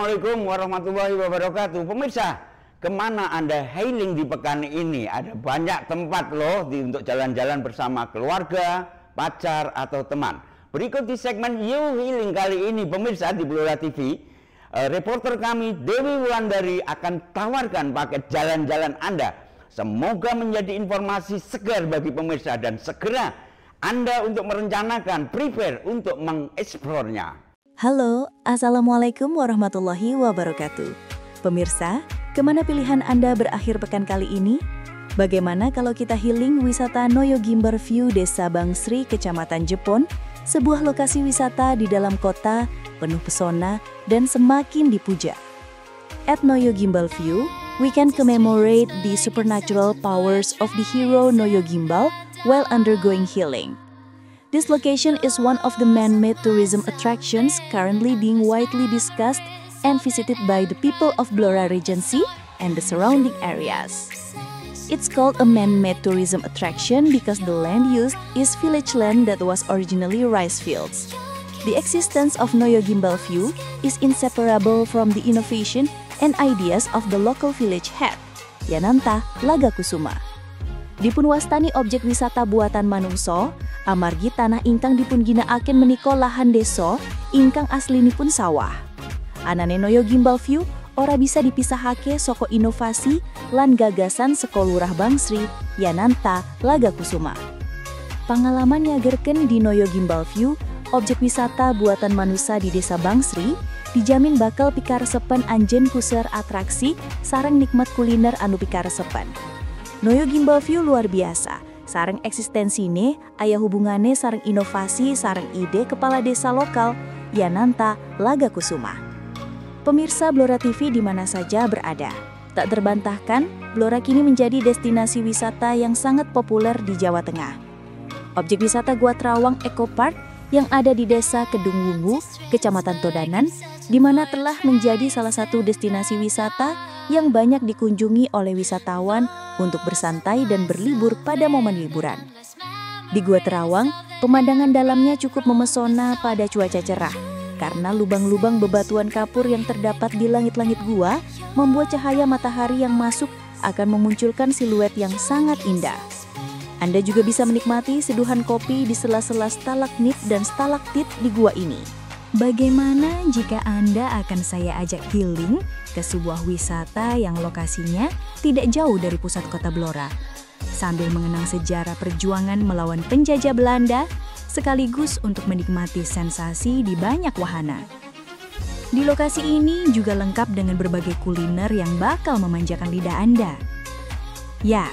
Assalamualaikum warahmatullahi wabarakatuh. Pemirsa, kemana Anda healing di pekan ini? Ada banyak tempat loh untuk jalan-jalan bersama keluarga, pacar, atau teman. Berikut di segmen You Healing kali ini, pemirsa di Blora TV, reporter kami Dewi Wulandari akan tawarkan paket jalan-jalan Anda. Semoga menjadi informasi segar bagi pemirsa dan segera Anda untuk merencanakan, prepare untuk mengeksplornya. Halo, Assalamualaikum warahmatullahi wabarakatuh. Pemirsa, kemana pilihan Anda berakhir pekan kali ini? Bagaimana kalau kita healing wisata Noyo Gimbal View Desa Bangsri, Kecamatan Jepon, sebuah lokasi wisata di dalam kota, penuh pesona, dan semakin dipuja. At Noyo Gimbal View, we can commemorate the supernatural powers of the hero Noyo Gimbal while undergoing healing. This location is one of the man-made tourism attractions currently being widely discussed and visited by the people of Blora Regency and the surrounding areas. It's called a man-made tourism attraction because the land used is village land that was originally rice fields. The existence of Noyo Gimbal View is inseparable from the innovation and ideas of the local village head, Yananta Lagakusuma. Dipun wastani objek wisata buatan manungso, amargi tanah ingkang dipun ginakaken menika lahan desa ingkang aslinipun sawah. Anane Noyo Gimbal View ora bisa dipisahake saka inovasi lan gagasan saka Lurah Bangsri, Yananta Lagakusuma. Pangalaman nyagerken di Noyo Gimbal View, objek wisata buatan manusia di Desa Bangsri, dijamin bakal pikaresepen anjen puser atraksi sareng nikmat kuliner anu pikaresepen. Noyo Gimbal View luar biasa, sareng eksistensine aya hubungane sareng inovasi sareng ide kepala desa lokal Yananta Lagakusuma. Pemirsa Blora TV di mana saja berada, tak terbantahkan Blora kini menjadi destinasi wisata yang sangat populer di Jawa Tengah. Objek wisata Gua Terawang Eco Park yang ada di Desa Kedung Wungu, Kecamatan Todanan, di mana telah menjadi salah satu destinasi wisata yang banyak dikunjungi oleh wisatawan untuk bersantai dan berlibur pada momen liburan. Di Gua Terawang, pemandangan dalamnya cukup memesona pada cuaca cerah, karena lubang-lubang bebatuan kapur yang terdapat di langit-langit gua membuat cahaya matahari yang masuk akan memunculkan siluet yang sangat indah. Anda juga bisa menikmati seduhan kopi di sela-sela stalagmit dan stalaktit di gua ini. Bagaimana jika Anda akan saya ajak healing ke sebuah wisata yang lokasinya tidak jauh dari pusat kota Blora, sambil mengenang sejarah perjuangan melawan penjajah Belanda, sekaligus untuk menikmati sensasi di banyak wahana. Di lokasi ini juga lengkap dengan berbagai kuliner yang bakal memanjakan lidah Anda. Ya,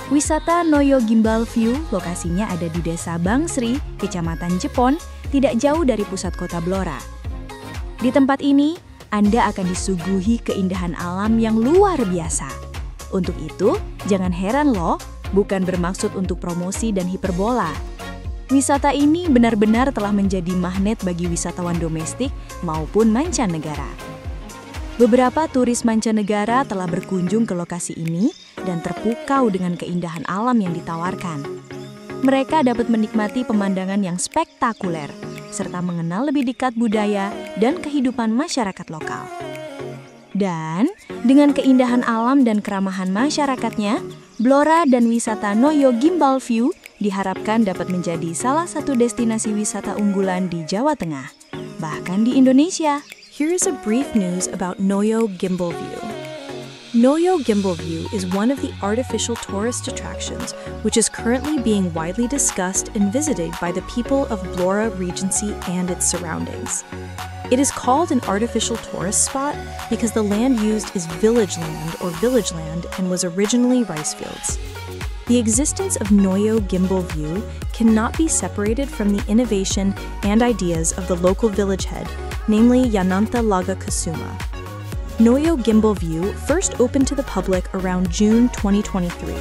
wisata Noyo Gimbal View lokasinya ada di Desa Bangsri, Kecamatan Jepon, tidak jauh dari pusat kota Blora. Di tempat ini, Anda akan disuguhi keindahan alam yang luar biasa. Untuk itu, jangan heran loh, bukan bermaksud untuk promosi dan hiperbola. Wisata ini benar-benar telah menjadi magnet bagi wisatawan domestik maupun mancanegara. Beberapa turis mancanegara telah berkunjung ke lokasi ini dan terpukau dengan keindahan alam yang ditawarkan. Mereka dapat menikmati pemandangan yang spektakuler, serta mengenal lebih dekat budaya dan kehidupan masyarakat lokal. Dan dengan keindahan alam dan keramahan masyarakatnya, Blora dan wisata Noyo Gimbal View diharapkan dapat menjadi salah satu destinasi wisata unggulan di Jawa Tengah, bahkan di Indonesia. Here's a brief news about Noyo Gimbal View. Noyo Gimbal View is one of the artificial tourist attractions which is currently being widely discussed and visited by the people of Blora Regency and its surroundings. It is called an artificial tourist spot because the land used is village land and was originally rice fields. The existence of Noyo Gimbal View cannot be separated from the innovation and ideas of the local village head, namely Yananta Lagakusuma. Noyo Gimbal View first opened to the public around June 2023.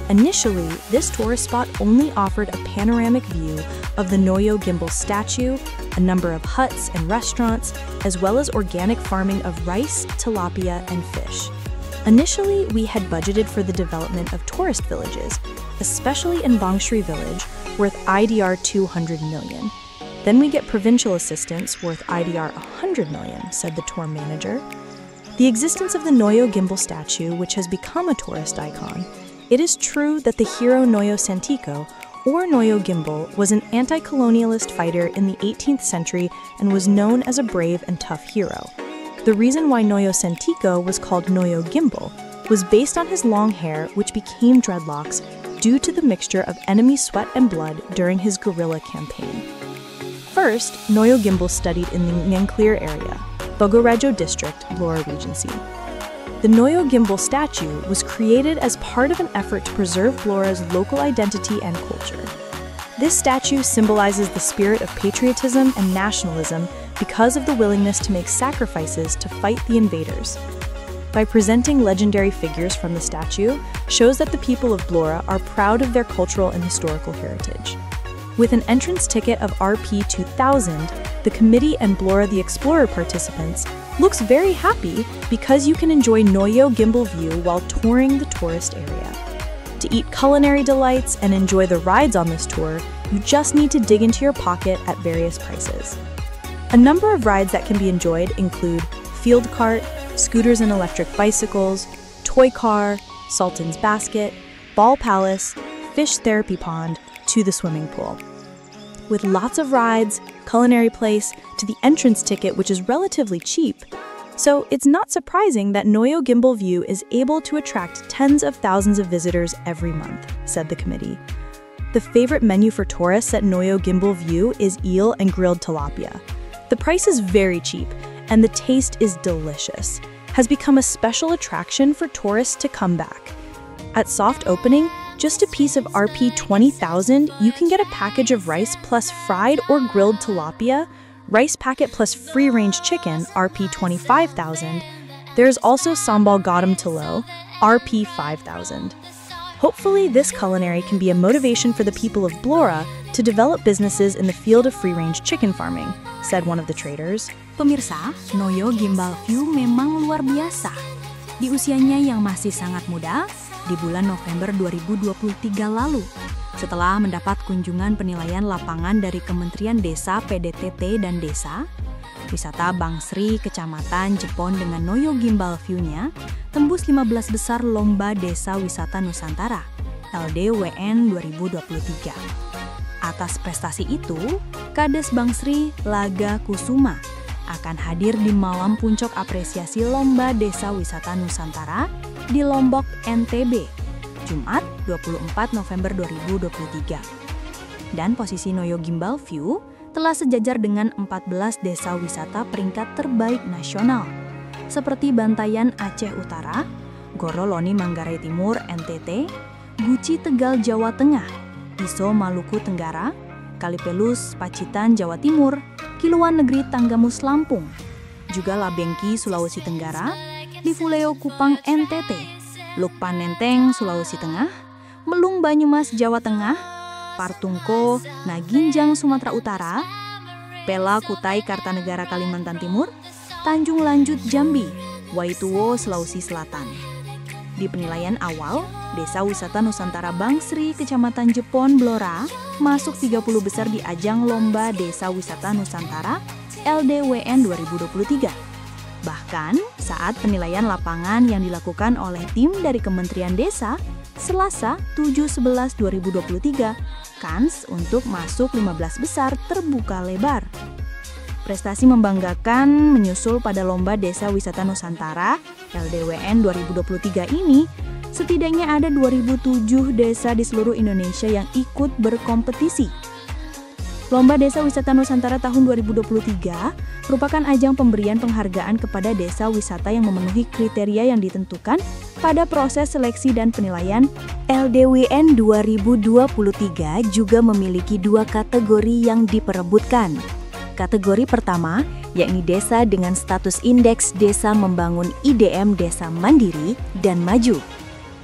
Initially, this tourist spot only offered a panoramic view of the Noyo Gimbal statue, a number of huts and restaurants, as well as organic farming of rice, tilapia, and fish. Initially, we had budgeted for the development of tourist villages, especially in Bangsri village, worth IDR 200 million. Then we get provincial assistance worth IDR 100 million, said the tour manager. The existence of the Noyo Gimbal statue, which has become a tourist icon, it is true that the hero Noyo Sentico, or Noyo Gimbal, was an anti-colonialist fighter in the 18th century and was known as a brave and tough hero. The reason why Noyo Sentico was called Noyo Gimbal was based on his long hair, which became dreadlocks due to the mixture of enemy sweat and blood during his guerrilla campaign. First, Noyo Gimbal studied in the Ngangklir area, Bogorajo District, Blora Regency. The Noyo Gimbal statue was created as part of an effort to preserve Blora's local identity and culture. This statue symbolizes the spirit of patriotism and nationalism because of the willingness to make sacrifices to fight the invaders. By presenting legendary figures from the statue, shows that the people of Blora are proud of their cultural and historical heritage. With an entrance ticket of Rp 2,000, the committee and Blora the Explorer participants looks very happy because you can enjoy Noyo Gimbal view while touring the tourist area. To eat culinary delights and enjoy the rides on this tour, you just need to dig into your pocket at various prices. A number of rides that can be enjoyed include field cart, scooters and electric bicycles, toy car, Sultan's Basket, Ball Palace, Fish Therapy Pond, to the swimming pool. With lots of rides, culinary place, to the entrance ticket, which is relatively cheap. So it's not surprising that Noyo Gimbal View is able to attract tens of thousands of visitors every month, said the committee. The favorite menu for tourists at Noyo Gimbal View is eel and grilled tilapia. The price is very cheap, and the taste is delicious, has become a special attraction for tourists to come back. At soft opening, just a piece of Rp 20,000, you can get a package of rice plus fried or grilled tilapia, rice packet plus free-range chicken, Rp 25,000. There's also sambal gadam telo, Rp 5,000. Hopefully, this culinary can be a motivation for the people of Blora to develop businesses in the field of free-range chicken farming, said one of the traders. Pemirsa, Noyo Gimbal View memang luar biasa. Di usianya yang masih sangat muda, di bulan November 2023 lalu, setelah mendapat kunjungan penilaian lapangan dari Kementerian Desa, PDTT, dan Desa, wisata Bangsri, Kecamatan Jepon dengan Noyo Gimbal View-nya tembus 15 besar Lomba Desa Wisata Nusantara, LDWN 2023. Atas prestasi itu, Kades Bangsri Laga Kusuma akan hadir di malam puncak apresiasi Lomba Desa Wisata Nusantara di Lombok, NTB, Jumat 24 November 2023. Dan posisi Noyo Gimbal View telah sejajar dengan 14 desa wisata peringkat terbaik nasional, seperti Bantayan Aceh Utara, Goroloni Manggarai Timur NTT, Guci Tegal Jawa Tengah, Iso Maluku Tenggara, Kalipelus Pacitan Jawa Timur, Kiluan Negeri Tanggamus Lampung, juga Labengki Sulawesi Tenggara, Livuleo Kupang NTT, Lukpan Nenteng Sulawesi Tengah, Melung Banyumas Jawa Tengah, Partungko Naginjang Sumatera Utara, Pela Kutai Kartanegara Kalimantan Timur, Tanjung Lanjut Jambi, Waituwo Sulawesi Selatan. Di penilaian awal, Desa Wisata Nusantara Bangsri Kecamatan Jepon Blora masuk 30 besar di ajang Lomba Desa Wisata Nusantara LDWN 2023. Bahkan saat penilaian lapangan yang dilakukan oleh tim dari Kementerian Desa, Selasa 7/11/2023, kans untuk masuk 15 besar terbuka lebar. Prestasi membanggakan menyusul pada Lomba Desa Wisata Nusantara LDWN 2023 ini, setidaknya ada 2007 desa di seluruh Indonesia yang ikut berkompetisi. Lomba Desa Wisata Nusantara tahun 2023 merupakan ajang pemberian penghargaan kepada desa wisata yang memenuhi kriteria yang ditentukan pada proses seleksi dan penilaian. LDWN 2023 juga memiliki 2 kategori yang diperebutkan. Kategori pertama, yakni desa dengan status indeks desa membangun IDM Desa Mandiri dan Maju.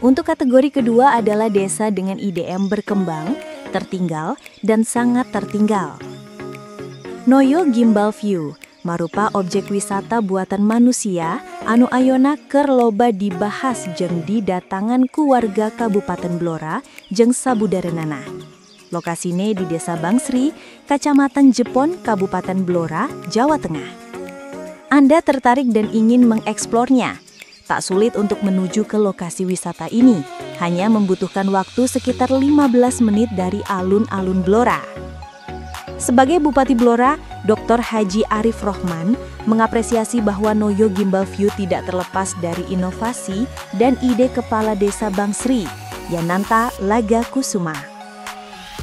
Untuk kategori kedua adalah desa dengan IDM berkembang, tertinggal, dan sangat tertinggal. Noyo Gimbal View marupa objek wisata buatan manusia anu ayona keur loba dibahas jeung didatangan ku warga Kabupaten Blora jeung sabudarenana. Lokasinya di Desa Bangsri, Kecamatan Jepon, Kabupaten Blora, Jawa Tengah. Anda tertarik dan ingin mengeksplornya? Tak sulit untuk menuju ke lokasi wisata ini, hanya membutuhkan waktu sekitar 15 menit dari alun-alun Blora. Sebagai Bupati Blora, Dr. Haji Arif Rohman mengapresiasi bahwa Noyo Gimbal View tidak terlepas dari inovasi dan ide Kepala Desa Bangsri, Yananta Laga Kusuma.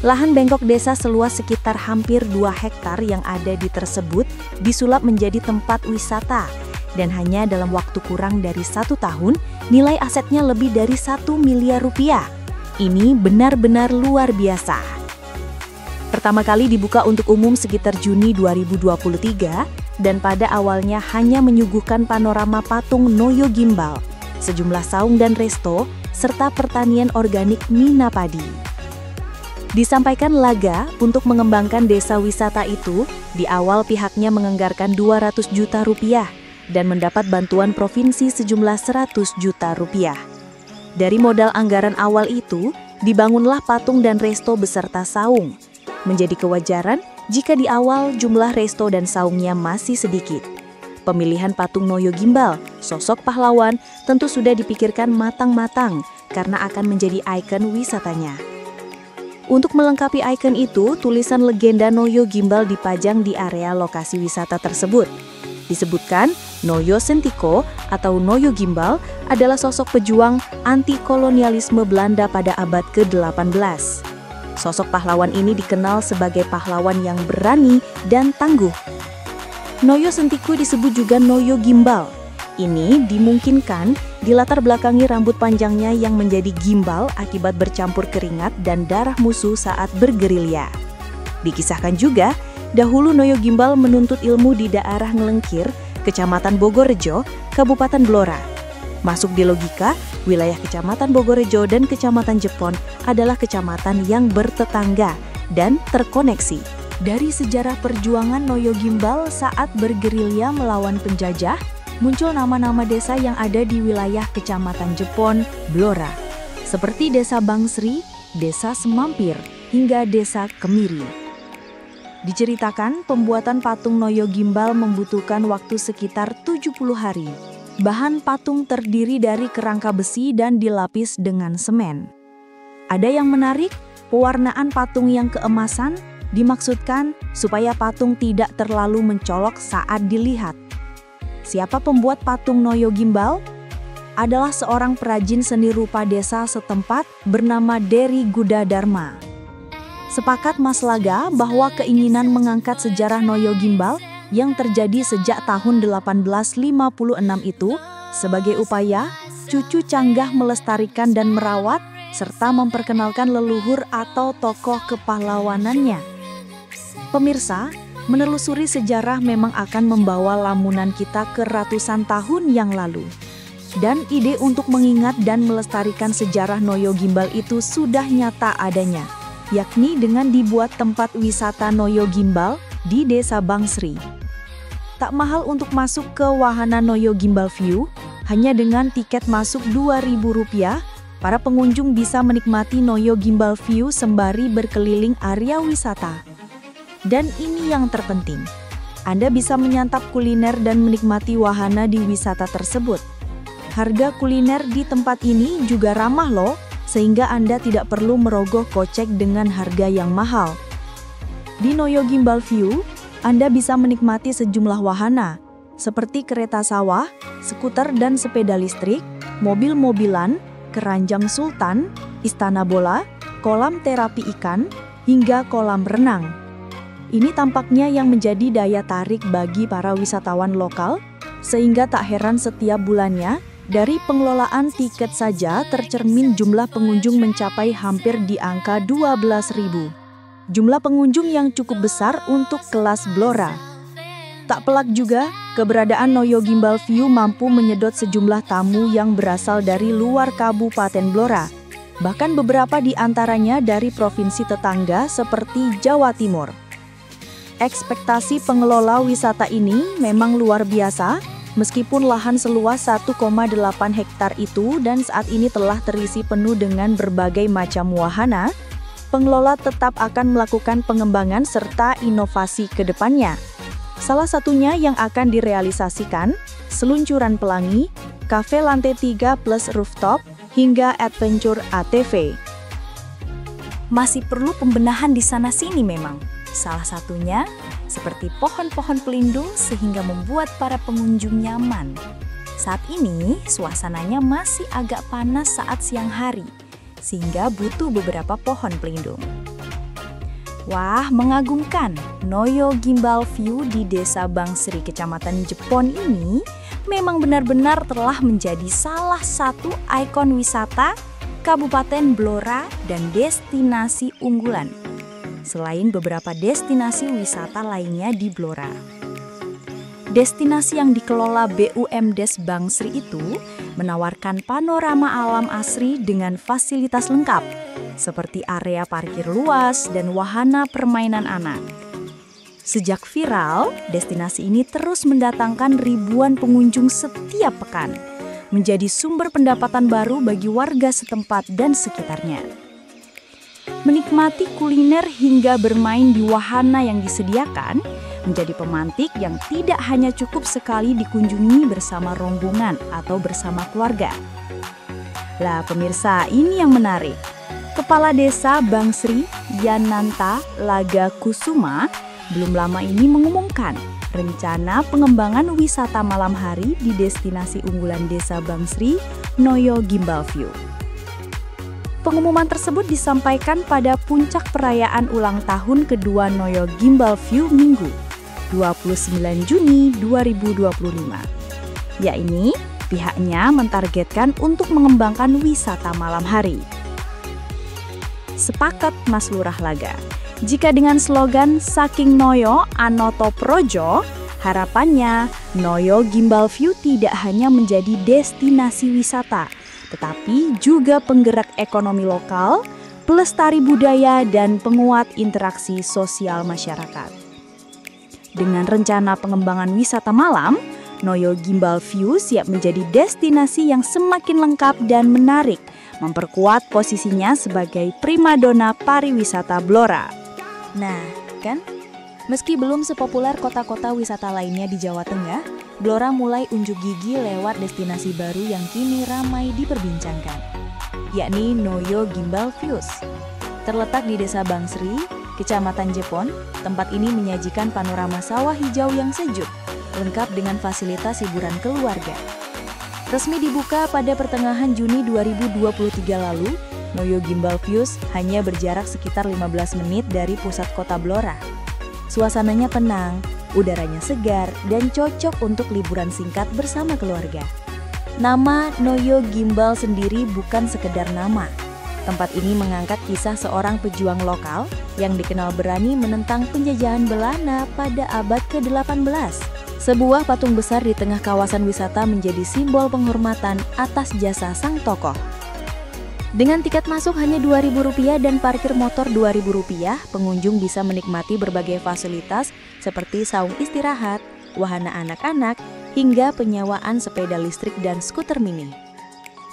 Lahan bengkok desa seluas sekitar hampir 2 hektar yang ada di tersebut disulap menjadi tempat wisata, dan hanya dalam waktu kurang dari 1 tahun, nilai asetnya lebih dari 1 miliar rupiah. Ini benar-benar luar biasa. Pertama kali dibuka untuk umum sekitar Juni 2023 dan pada awalnya hanya menyuguhkan panorama patung Noyo Gimbal, sejumlah saung dan resto, serta pertanian organik Mina Padi. Disampaikan Laga untuk mengembangkan desa wisata itu, di awal pihaknya menganggarkan 200 juta rupiah dan mendapat bantuan provinsi sejumlah 100 juta rupiah. Dari modal anggaran awal itu, dibangunlah patung dan resto beserta saung. Menjadi kewajaran jika di awal jumlah resto dan saungnya masih sedikit. Pemilihan patung Noyo Gimbal, sosok pahlawan, tentu sudah dipikirkan matang-matang karena akan menjadi ikon wisatanya. Untuk melengkapi ikon itu, tulisan legenda Noyo Gimbal dipajang di area lokasi wisata tersebut. Disebutkan, Noyo Sentiko atau Noyo Gimbal adalah sosok pejuang anti-kolonialisme Belanda pada abad ke-18. Sosok pahlawan ini dikenal sebagai pahlawan yang berani dan tangguh. Noyo Sentiko disebut juga Noyo Gimbal. Ini dimungkinkan dilatar belakangi rambut panjangnya yang menjadi gimbal akibat bercampur keringat dan darah musuh saat bergerilya. Dikisahkan juga, dahulu Noyo Gimbal menuntut ilmu di daerah Ngelengkir, Kecamatan Bogorejo, Kabupaten Blora. Masuk di logika, wilayah Kecamatan Bogorejo dan Kecamatan Jepon adalah kecamatan yang bertetangga dan terkoneksi. Dari sejarah perjuangan Noyo Gimbal saat bergerilya melawan penjajah, muncul nama-nama desa yang ada di wilayah Kecamatan Jepon, Blora, seperti Desa Bangsri, Desa Semampir, hingga Desa Kemiri. Diceritakan, pembuatan patung Noyo Gimbal membutuhkan waktu sekitar 70 hari. Bahan patung terdiri dari kerangka besi dan dilapis dengan semen. Ada yang menarik, pewarnaan patung yang keemasan dimaksudkan supaya patung tidak terlalu mencolok saat dilihat. Siapa pembuat patung Noyo Gimbal? Adalah seorang perajin seni rupa desa setempat bernama Dery Gudadarma. Sepakat Mas Laga bahwa keinginan mengangkat sejarah Noyo Gimbal yang terjadi sejak tahun 1856 itu sebagai upaya cucu canggah melestarikan dan merawat serta memperkenalkan leluhur atau tokoh kepahlawanannya. Pemirsa, menelusuri sejarah memang akan membawa lamunan kita ke ratusan tahun yang lalu. Dan ide untuk mengingat dan melestarikan sejarah Noyo Gimbal itu sudah nyata adanya, yakni dengan dibuat tempat wisata Noyo Gimbal di Desa Bangsri. Tak mahal untuk masuk ke wahana Noyo Gimbal View, hanya dengan tiket masuk Rp2.000, para pengunjung bisa menikmati Noyo Gimbal View sembari berkeliling area wisata. Dan ini yang terpenting, Anda bisa menyantap kuliner dan menikmati wahana di wisata tersebut. Harga kuliner di tempat ini juga ramah loh, sehingga Anda tidak perlu merogoh kocek dengan harga yang mahal. Di Noyo Gimbal View, Anda bisa menikmati sejumlah wahana, seperti kereta sawah, skuter dan sepeda listrik, mobil-mobilan, keranjang sultan, istana bola, kolam terapi ikan, hingga kolam renang. Ini tampaknya yang menjadi daya tarik bagi para wisatawan lokal, sehingga tak heran setiap bulannya, dari pengelolaan tiket saja tercermin jumlah pengunjung mencapai hampir di angka 12.000. Jumlah pengunjung yang cukup besar untuk kelas Blora. Tak pelak juga, keberadaan Noyo Gimbal View mampu menyedot sejumlah tamu yang berasal dari luar Kabupaten Blora. Bahkan beberapa di antaranya dari provinsi tetangga seperti Jawa Timur. Ekspektasi pengelola wisata ini memang luar biasa, meskipun lahan seluas 1,8 hektar itu dan saat ini telah terisi penuh dengan berbagai macam wahana. pengelola tetap akan melakukan pengembangan serta inovasi ke depannya. Salah satunya yang akan direalisasikan, seluncuran pelangi, kafe lantai 3 plus rooftop, hingga adventure ATV. Masih perlu pembenahan di sana-sini memang. Salah satunya, seperti pohon-pohon pelindung sehingga membuat para pengunjung nyaman. Saat ini, suasananya masih agak panas saat siang hari, sehingga butuh beberapa pohon pelindung. Wah, mengagumkan. Noyo Gimbal View di Desa Bangsri, Kecamatan Jepon ini memang benar-benar telah menjadi salah satu ikon wisata Kabupaten Blora dan destinasi unggulan, selain beberapa destinasi wisata lainnya di Blora. Destinasi yang dikelola BUMDes Bangsri itu menawarkan panorama alam asri dengan fasilitas lengkap, seperti area parkir luas dan wahana permainan anak. Sejak viral, destinasi ini terus mendatangkan ribuan pengunjung setiap pekan, menjadi sumber pendapatan baru bagi warga setempat dan sekitarnya. Menikmati kuliner hingga bermain di wahana yang disediakan menjadi pemantik yang tidak hanya cukup sekali dikunjungi bersama rombongan atau bersama keluarga. Lah pemirsa, ini yang menarik. Kepala Desa Bangsri, Yananta Laga Kusuma, belum lama ini mengumumkan rencana pengembangan wisata malam hari di destinasi unggulan Desa Bangsri, Noyo Gimbal View. Pengumuman tersebut disampaikan pada puncak perayaan ulang tahun kedua Noyo Gimbal View Minggu, 29 Juni 2025. Yakni, pihaknya mentargetkan untuk mengembangkan wisata malam hari. Sepakat Mas Lurah Laga, jika dengan slogan Saking Noyo Anoto Projo, harapannya Noyo Gimbal View tidak hanya menjadi destinasi wisata, tetapi juga penggerak ekonomi lokal, pelestari budaya, dan penguat interaksi sosial masyarakat. Dengan rencana pengembangan wisata malam, Noyo Gimbal View siap menjadi destinasi yang semakin lengkap dan menarik, memperkuat posisinya sebagai primadona pariwisata Blora. Nah, kan? Meski belum sepopuler kota-kota wisata lainnya di Jawa Tengah, Blora mulai unjuk gigi lewat destinasi baru yang kini ramai diperbincangkan, yakni Noyo Gimbal Views. Terletak di Desa Bangsri, Kecamatan Jepon, tempat ini menyajikan panorama sawah hijau yang sejuk, lengkap dengan fasilitas hiburan keluarga. Resmi dibuka pada pertengahan Juni 2023 lalu, Noyo Gimbal Views hanya berjarak sekitar 15 menit dari pusat kota Blora. Suasananya tenang, udaranya segar, dan cocok untuk liburan singkat bersama keluarga. Nama Noyo Gimbal sendiri bukan sekedar nama. Tempat ini mengangkat kisah seorang pejuang lokal yang dikenal berani menentang penjajahan Belanda pada abad ke-18. Sebuah patung besar di tengah kawasan wisata menjadi simbol penghormatan atas jasa sang tokoh. Dengan tiket masuk hanya Rp2.000 dan parkir motor Rp2.000, pengunjung bisa menikmati berbagai fasilitas seperti saung istirahat, wahana anak-anak, hingga penyewaan sepeda listrik dan skuter mini.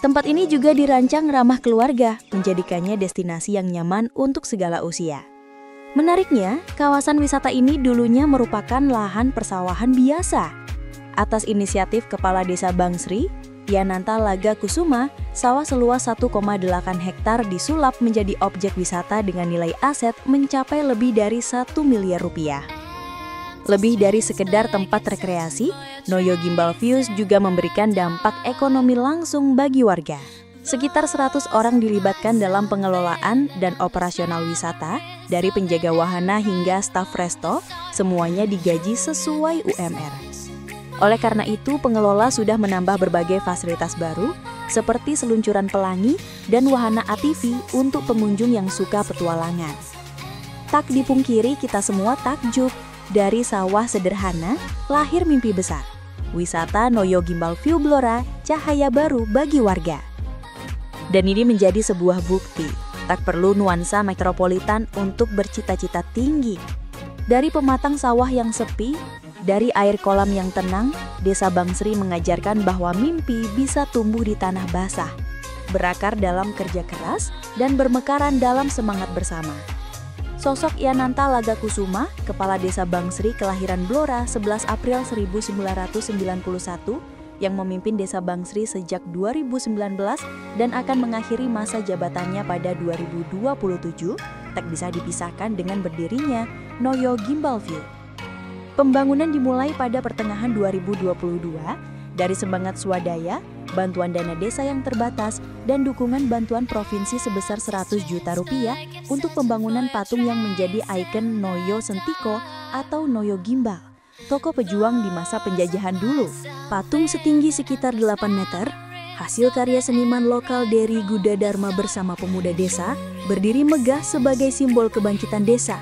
Tempat ini juga dirancang ramah keluarga, menjadikannya destinasi yang nyaman untuk segala usia. Menariknya, kawasan wisata ini dulunya merupakan lahan persawahan biasa. Atas inisiatif Kepala Desa Bangsri, Yananta Laga Kusuma, sawah seluas 1,8 hektar disulap menjadi objek wisata dengan nilai aset mencapai lebih dari Rp1 miliar. Lebih dari sekedar tempat rekreasi, Noyo Gimbal Views juga memberikan dampak ekonomi langsung bagi warga. Sekitar 100 orang dilibatkan dalam pengelolaan dan operasional wisata, dari penjaga wahana hingga staf resto, semuanya digaji sesuai UMR. Oleh karena itu, pengelola sudah menambah berbagai fasilitas baru, seperti seluncuran pelangi dan wahana ATV untuk pengunjung yang suka petualangan. Tak dipungkiri, kita semua takjub. Dari sawah sederhana, lahir mimpi besar. Wisata Noyo Gimbal View Blora, cahaya baru bagi warga. Dan ini menjadi sebuah bukti, tak perlu nuansa metropolitan untuk bercita-cita tinggi. Dari pematang sawah yang sepi, dari air kolam yang tenang, Desa Bangsri mengajarkan bahwa mimpi bisa tumbuh di tanah basah. berakar dalam kerja keras, dan bermekaran dalam semangat bersama. Sosok Yananta Lagakusuma, Kepala Desa Bangsri kelahiran Blora 11 April 1991, yang memimpin Desa Bangsri sejak 2019 dan akan mengakhiri masa jabatannya pada 2027, tak bisa dipisahkan dengan berdirinya Noyo Gimbal View. Pembangunan dimulai pada pertengahan 2022 dari semangat swadaya, bantuan dana desa yang terbatas, dan dukungan bantuan provinsi sebesar 100 juta rupiah untuk pembangunan patung yang menjadi ikon Noyo Sentiko atau Noyo Gimbal, tokoh pejuang di masa penjajahan dulu. Patung setinggi sekitar 8 meter, hasil karya seniman lokal Dery Gudadarma bersama pemuda desa, berdiri megah sebagai simbol kebangkitan desa.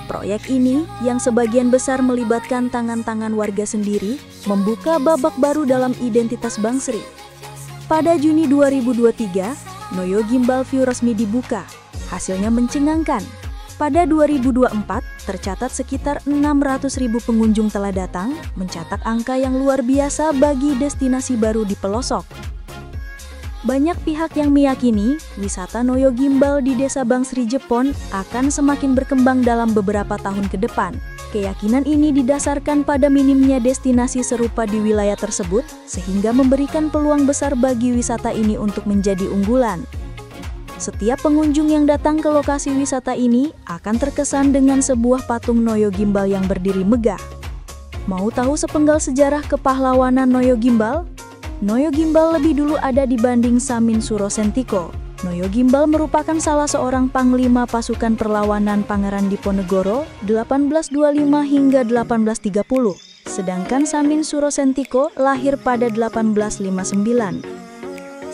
Proyek ini, yang sebagian besar melibatkan tangan-tangan warga sendiri, membuka babak baru dalam identitas Bangsri. Pada Juni 2023, Noyo Gimbal View resmi dibuka. Hasilnya mencengangkan. Pada 2024, tercatat sekitar 600.000 pengunjung telah datang, mencatat angka yang luar biasa bagi destinasi baru di pelosok. Banyak pihak yang meyakini wisata Noyo Gimbal di Desa Bangsri Jepon akan semakin berkembang dalam beberapa tahun ke depan. Keyakinan ini didasarkan pada minimnya destinasi serupa di wilayah tersebut, sehingga memberikan peluang besar bagi wisata ini untuk menjadi unggulan. Setiap pengunjung yang datang ke lokasi wisata ini akan terkesan dengan sebuah patung Noyo Gimbal yang berdiri megah. Mau tahu sepenggal sejarah kepahlawanan Noyo Gimbal? Noyo Gimbal lebih dulu ada dibanding Samin Suro Sentiko. Noyo Gimbal merupakan salah seorang panglima pasukan perlawanan Pangeran Diponegoro 1825 hingga 1830. Sedangkan Samin Suro Sentiko lahir pada 1859.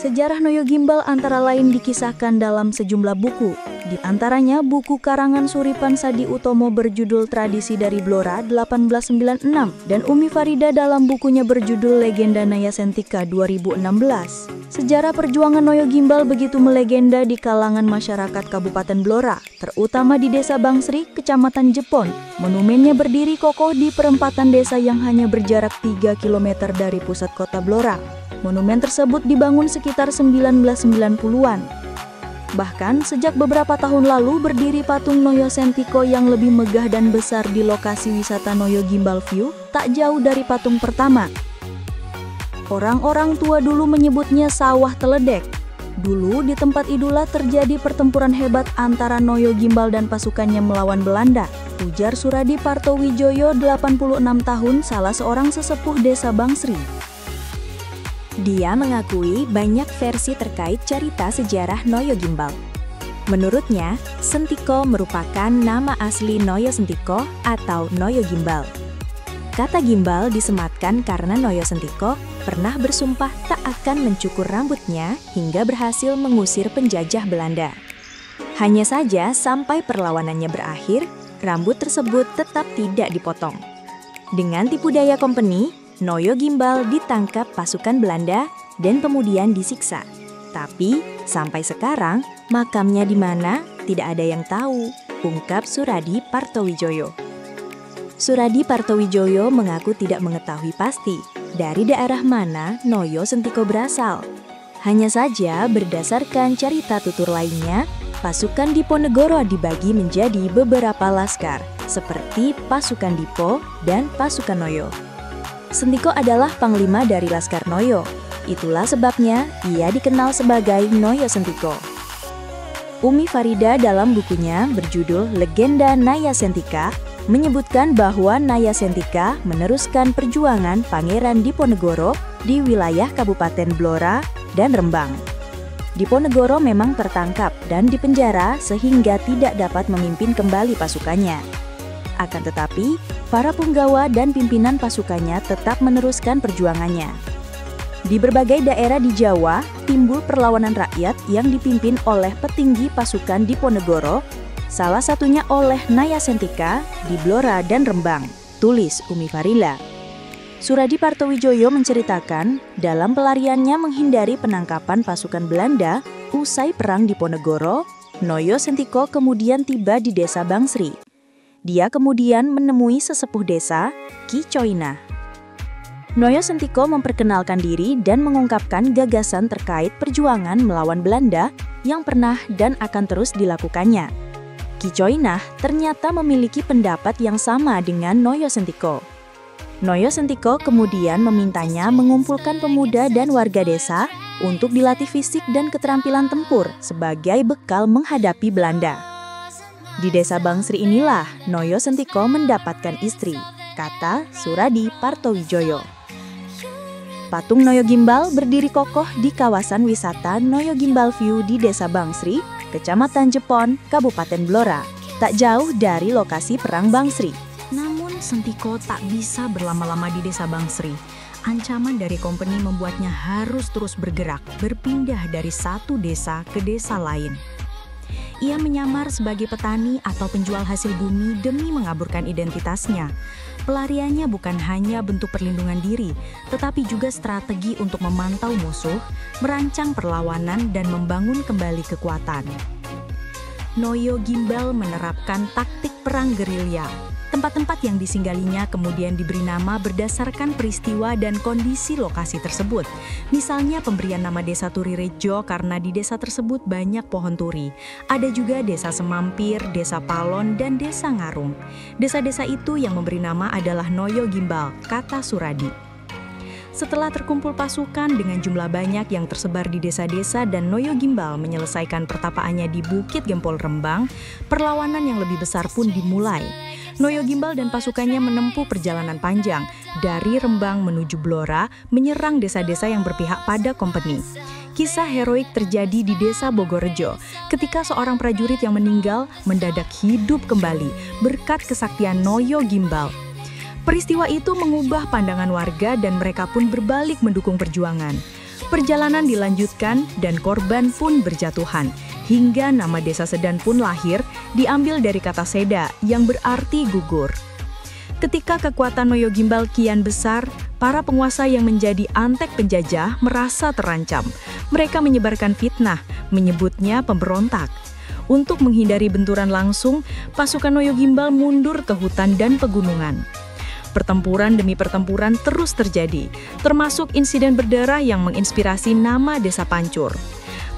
Sejarah Noyo Gimbal antara lain dikisahkan dalam sejumlah buku, di antaranya buku karangan Suripan Sadi Utomo berjudul Tradisi dari Blora 1896 dan Umi Farida dalam bukunya berjudul Legenda Naya Sentika 2016. Sejarah perjuangan Noyo Gimbal begitu melegenda di kalangan masyarakat Kabupaten Blora, terutama di Desa Bangsri, Kecamatan Jepon. Monumennya berdiri kokoh di perempatan desa yang hanya berjarak 3 km dari pusat kota Blora. Monumen tersebut dibangun sekitar 1990-an. Bahkan sejak beberapa tahun lalu berdiri patung Noyo Sentiko yang lebih megah dan besar di lokasi wisata Noyo Gimbal View, tak jauh dari patung pertama. Orang-orang tua dulu menyebutnya sawah teledek. Dulu di tempat itulah terjadi pertempuran hebat antara Noyo Gimbal dan pasukannya melawan Belanda, ujar Suradi Partowijoyo 86 tahun, salah seorang sesepuh Desa Bangsri. Dia mengakui banyak versi terkait cerita sejarah Noyo Gimbal. Menurutnya, Sentiko merupakan nama asli Noyo Sentiko atau Noyo Gimbal. Kata gimbal disematkan karena Noyo Sentiko pernah bersumpah tak akan mencukur rambutnya hingga berhasil mengusir penjajah Belanda. Hanya saja sampai perlawanannya berakhir, rambut tersebut tetap tidak dipotong. Dengan tipu daya company, Noyo Gimbal ditangkap pasukan Belanda dan kemudian disiksa. Tapi sampai sekarang makamnya di mana tidak ada yang tahu, ungkap Suradi Partowijoyo. Suradi Partowijoyo mengaku tidak mengetahui pasti dari daerah mana Noyo Sentiko berasal. Hanya saja berdasarkan cerita tutur lainnya, pasukan Diponegoro dibagi menjadi beberapa laskar, seperti pasukan Dipo dan pasukan Noyo. Sentiko adalah panglima dari Laskar Noyo. Itulah sebabnya ia dikenal sebagai Noyo Sentiko. Umi Farida dalam bukunya berjudul Legenda Naya Sentika menyebutkan bahwa Naya Sentika meneruskan perjuangan Pangeran Diponegoro di wilayah Kabupaten Blora dan Rembang. Diponegoro memang tertangkap dan dipenjara sehingga tidak dapat memimpin kembali pasukannya. Akan tetapi, para punggawa dan pimpinan pasukannya tetap meneruskan perjuangannya. Di berbagai daerah di Jawa, timbul perlawanan rakyat yang dipimpin oleh petinggi pasukan Diponegoro, salah satunya oleh Naya Sentika di Blora dan Rembang, tulis Umi Farila. Suradi Partowijoyo menceritakan, dalam pelariannya menghindari penangkapan pasukan Belanda, usai perang Diponegoro, Noyo Sentiko kemudian tiba di Desa Bangsri. Dia kemudian menemui sesepuh desa, Ki Coina. Noyo Sentiko memperkenalkan diri dan mengungkapkan gagasan terkait perjuangan melawan Belanda yang pernah dan akan terus dilakukannya. Ki Coinah ternyata memiliki pendapat yang sama dengan Noyo Sentiko. Noyo Sentiko kemudian memintanya mengumpulkan pemuda dan warga desa untuk dilatih fisik dan keterampilan tempur sebagai bekal menghadapi Belanda. Di desa Bangsri inilah Noyo Sentiko mendapatkan istri, kata Suradi Partowijoyo. Patung Noyo Gimbal berdiri kokoh di kawasan wisata Noyo Gimbal View di Desa Bangsri, Kecamatan Jepon, Kabupaten Blora, tak jauh dari lokasi Perang Bangsri. Namun Sentiko tak bisa berlama-lama di Desa Bangsri. Ancaman dari company membuatnya harus terus bergerak, berpindah dari satu desa ke desa lain. Ia menyamar sebagai petani atau penjual hasil bumi demi mengaburkan identitasnya. Pelariannya bukan hanya bentuk perlindungan diri, tetapi juga strategi untuk memantau musuh, merancang perlawanan, dan membangun kembali kekuatan. Noyo Gimbal menerapkan taktik perang gerilya. Tempat-tempat yang disinggalinya kemudian diberi nama berdasarkan peristiwa dan kondisi lokasi tersebut. Misalnya pemberian nama desa Turirejo karena di desa tersebut banyak pohon turi. Ada juga desa Semampir, desa Palon, dan desa Ngarung. Desa-desa itu yang memberi nama adalah Noyo Gimbal, kata Suradi. Setelah terkumpul pasukan dengan jumlah banyak yang tersebar di desa-desa dan Noyo Gimbal menyelesaikan pertapaannya di Bukit Gempol Rembang, perlawanan yang lebih besar pun dimulai. Noyo Gimbal dan pasukannya menempuh perjalanan panjang dari Rembang menuju Blora, menyerang desa-desa yang berpihak pada company. Kisah heroik terjadi di Desa Bogorejo ketika seorang prajurit yang meninggal mendadak hidup kembali berkat kesaktian Noyo Gimbal. Peristiwa itu mengubah pandangan warga dan mereka pun berbalik mendukung perjuangan. Perjalanan dilanjutkan dan korban pun berjatuhan, hingga nama Desa Sedan pun lahir, diambil dari kata seda yang berarti gugur. Ketika kekuatan Noyo Gimbal kian besar, para penguasa yang menjadi antek penjajah merasa terancam. Mereka menyebarkan fitnah, menyebutnya pemberontak. Untuk menghindari benturan langsung, pasukan Noyo Gimbal mundur ke hutan dan pegunungan. Pertempuran demi pertempuran terus terjadi, termasuk insiden berdarah yang menginspirasi nama Desa Pancur.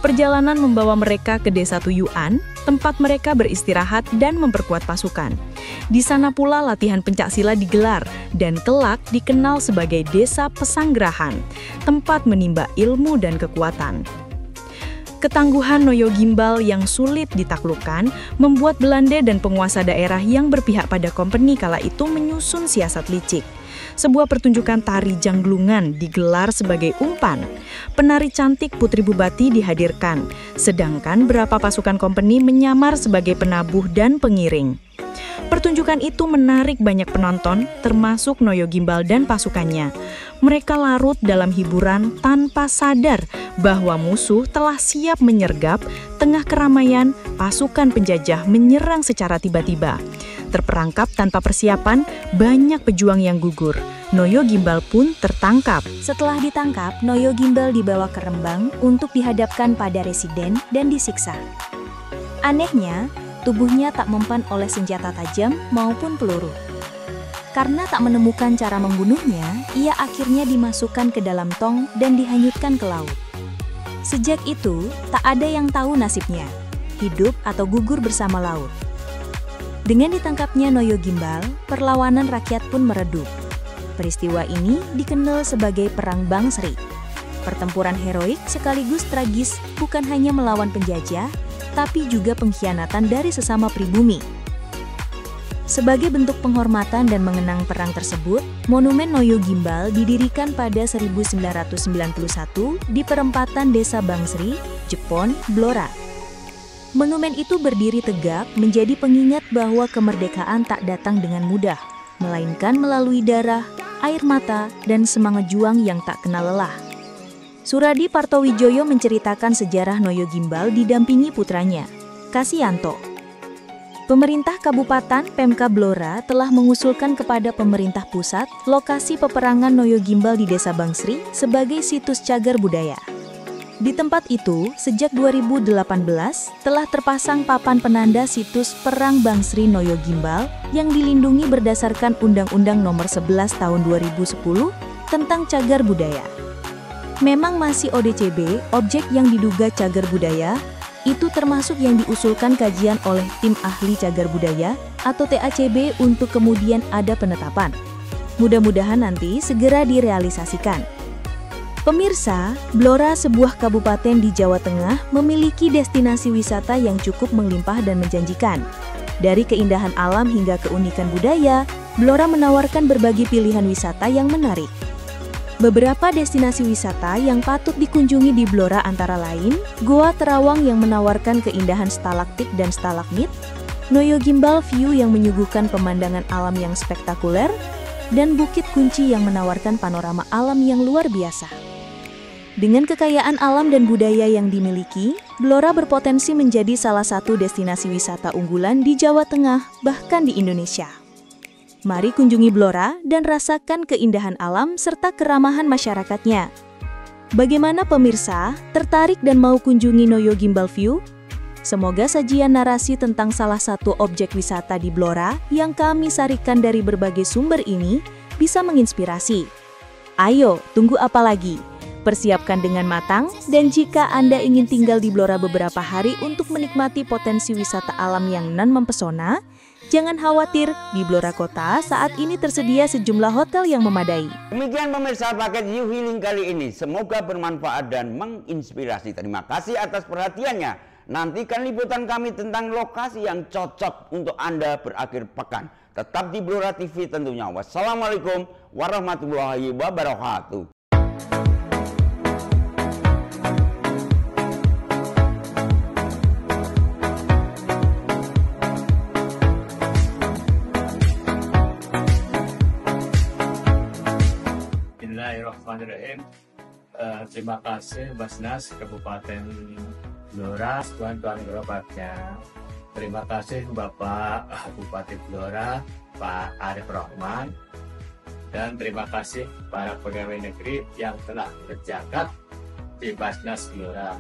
Perjalanan membawa mereka ke Desa Tuyuan, tempat mereka beristirahat dan memperkuat pasukan. Di sana pula latihan pencaksilat digelar dan kelak dikenal sebagai Desa Pesanggrahan, tempat menimba ilmu dan kekuatan. Ketangguhan Noyo Gimbal yang sulit ditaklukkan membuat Belanda dan penguasa daerah yang berpihak pada company kala itu menyusun siasat licik. Sebuah pertunjukan tari janglungan digelar sebagai umpan. Penari cantik Putri Bupati dihadirkan, sedangkan beberapa pasukan company menyamar sebagai penabuh dan pengiring. Pertunjukan itu menarik banyak penonton, termasuk Noyo Gimbal dan pasukannya. Mereka larut dalam hiburan tanpa sadar bahwa musuh telah siap menyergap. Tengah keramaian, pasukan penjajah menyerang secara tiba-tiba. Terperangkap tanpa persiapan, banyak pejuang yang gugur. Noyo Gimbal pun tertangkap. Setelah ditangkap, Noyo Gimbal dibawa ke Rembang untuk dihadapkan pada residen dan disiksa. Anehnya, tubuhnya tak mempan oleh senjata tajam maupun peluru. Karena tak menemukan cara membunuhnya, ia akhirnya dimasukkan ke dalam tong dan dihanyutkan ke laut. Sejak itu, tak ada yang tahu nasibnya, hidup atau gugur bersama laut. Dengan ditangkapnya Noyo Gimbal, perlawanan rakyat pun meredup. Peristiwa ini dikenal sebagai Perang Bangsri. Pertempuran heroik sekaligus tragis bukan hanya melawan penjajah, tapi juga pengkhianatan dari sesama pribumi. Sebagai bentuk penghormatan dan mengenang perang tersebut, Monumen Noyo Gimbal didirikan pada 1991 di perempatan Desa Bangsri, Jepon, Blora. Monumen itu berdiri tegak menjadi pengingat bahwa kemerdekaan tak datang dengan mudah, melainkan melalui darah, air mata, dan semangat juang yang tak kenal lelah. Suradi Partowijoyo menceritakan sejarah Noyo Gimbal didampingi putranya, Kasianto. Pemerintah Kabupaten Pemka Blora telah mengusulkan kepada pemerintah pusat lokasi peperangan Noyo Gimbal di Desa Bangsri sebagai situs cagar budaya. Di tempat itu, sejak 2018 telah terpasang papan penanda situs Perang Bangsri Noyo Gimbal yang dilindungi berdasarkan Undang-Undang Nomor 11 Tahun 2010 tentang cagar budaya. Memang masih ODCB, objek yang diduga cagar budaya, itu termasuk yang diusulkan kajian oleh tim ahli cagar budaya atau TACB untuk kemudian ada penetapan. Mudah-mudahan nanti segera direalisasikan. Pemirsa, Blora, sebuah kabupaten di Jawa Tengah, memiliki destinasi wisata yang cukup melimpah dan menjanjikan. Dari keindahan alam hingga keunikan budaya, Blora menawarkan berbagai pilihan wisata yang menarik. Beberapa destinasi wisata yang patut dikunjungi di Blora antara lain, Goa Terawang yang menawarkan keindahan stalaktik dan stalagmit, Noyo Gimbal View yang menyuguhkan pemandangan alam yang spektakuler, dan Bukit Kunci yang menawarkan panorama alam yang luar biasa. Dengan kekayaan alam dan budaya yang dimiliki, Blora berpotensi menjadi salah satu destinasi wisata unggulan di Jawa Tengah, bahkan di Indonesia. Mari kunjungi Blora dan rasakan keindahan alam serta keramahan masyarakatnya. Bagaimana pemirsa, tertarik dan mau kunjungi Noyo Gimbal View? Semoga sajian narasi tentang salah satu objek wisata di Blora yang kami sarikan dari berbagai sumber ini bisa menginspirasi. Ayo, tunggu apa lagi? Persiapkan dengan matang, dan jika Anda ingin tinggal di Blora beberapa hari untuk menikmati potensi wisata alam yang mempesona, jangan khawatir, di Blora Kota saat ini tersedia sejumlah hotel yang memadai. Demikian pemirsa paket You Healing kali ini, semoga bermanfaat dan menginspirasi. Terima kasih atas perhatiannya. Nantikan liputan kami tentang lokasi yang cocok untuk Anda berakhir pekan. Tetap di Blora TV tentunya. Wassalamualaikum warahmatullahi wabarakatuh. Bismillahirrahmanirrahim. Terima kasih Basnas Kabupaten Blora, tuan-tuan gerobaknya. Terima kasih Bapak Bupati Blora, Pak Arif Rahman, dan terima kasih para pegawai negeri yang telah berjagat di Basnas Blora.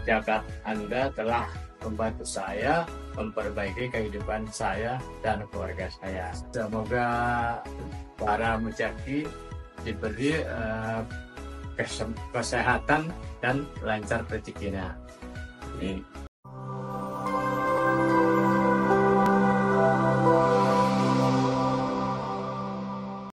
Jagat Anda telah membantu saya memperbaiki kehidupan saya dan keluarga saya. Semoga para mujaki diberi kesehatan dan lancar rezekinya.